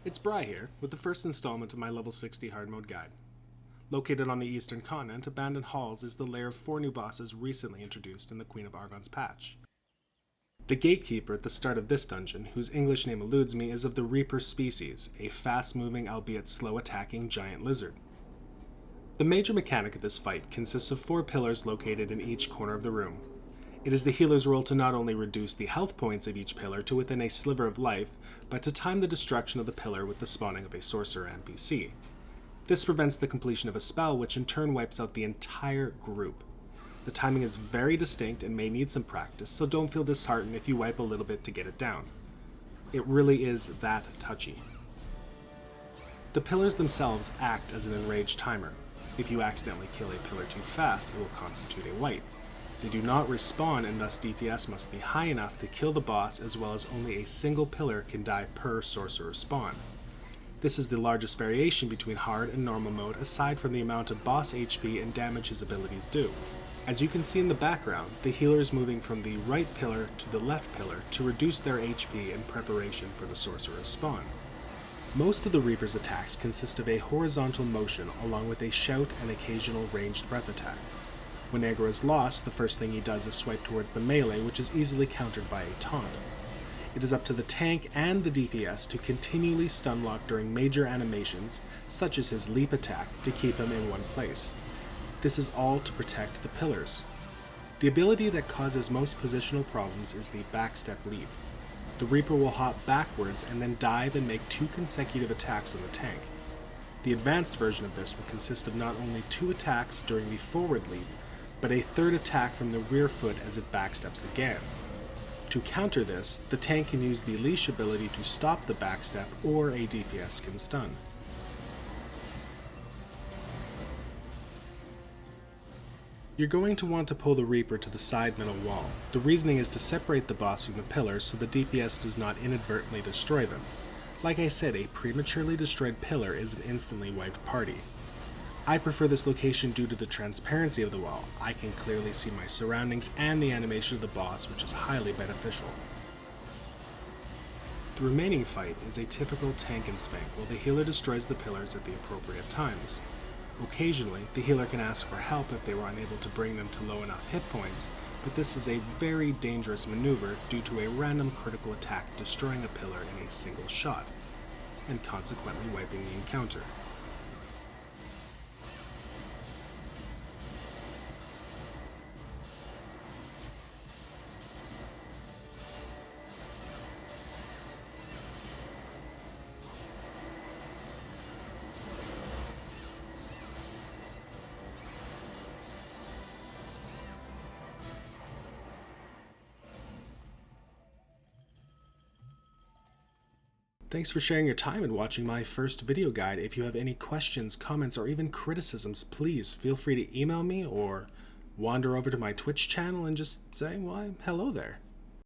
It's Bry here, with the first installment of my level 60 hard mode guide. Located on the eastern continent, Abandoned Halls is the lair of 4 new bosses recently introduced in the Queen of Argon's patch. The Gatekeeper at the start of this dungeon, whose English name eludes me, is of the Reaper species, a fast-moving albeit slow-attacking giant lizard. The major mechanic of this fight consists of 4 pillars located in each corner of the room. It is the healer's role to not only reduce the health points of each pillar to within a sliver of life, but to time the destruction of the pillar with the spawning of a sorcerer NPC. This prevents the completion of a spell, which in turn wipes out the entire group. The timing is very distinct and may need some practice, so don't feel disheartened if you wipe a little bit to get it down. It really is that touchy. The pillars themselves act as an enraged timer. If you accidentally kill a pillar too fast, it will constitute a wipe. They do not respawn, and thus DPS must be high enough to kill the boss, as well as only a single pillar can die per sorcerer spawn. This is the largest variation between hard and normal mode, aside from the amount of boss HP and damage his abilities do. As you can see in the background, the healer is moving from the right pillar to the left pillar to reduce their HP in preparation for the sorcerer's spawn. Most of the Reaper's attacks consist of a horizontal motion along with a shout and occasional ranged breath attack. When aggro is lost, the first thing he does is swipe towards the melee, which is easily countered by a taunt. It is up to the tank and the DPS to continually stun lock during major animations, such as his leap attack, to keep him in one place. This is all to protect the pillars. The ability that causes most positional problems is the backstep leap. The Reaper will hop backwards and then dive and make 2 consecutive attacks on the tank. The advanced version of this will consist of not only 2 attacks during the forward leap, but a 3rd attack from the rear foot as it backsteps again. To counter this, the tank can use the leash ability to stop the backstep, or a DPS can stun. You're going to want to pull the Reaper to the side middle wall. The reasoning is to separate the boss from the pillars so the DPS does not inadvertently destroy them. Like I said, a prematurely destroyed pillar is an instantly wiped party. I prefer this location due to the transparency of the wall. I can clearly see my surroundings and the animation of the boss, which is highly beneficial. The remaining fight is a typical tank and spank, while the healer destroys the pillars at the appropriate times. Occasionally, the healer can ask for help if they were unable to bring them to low enough hit points, but this is a very dangerous maneuver due to a random critical attack destroying a pillar in a single shot, and consequently wiping the encounter. Thanks for sharing your time and watching my first video guide. If you have any questions, comments, or even criticisms, please feel free to email me or wander over to my Twitch channel and just say, well, hello there.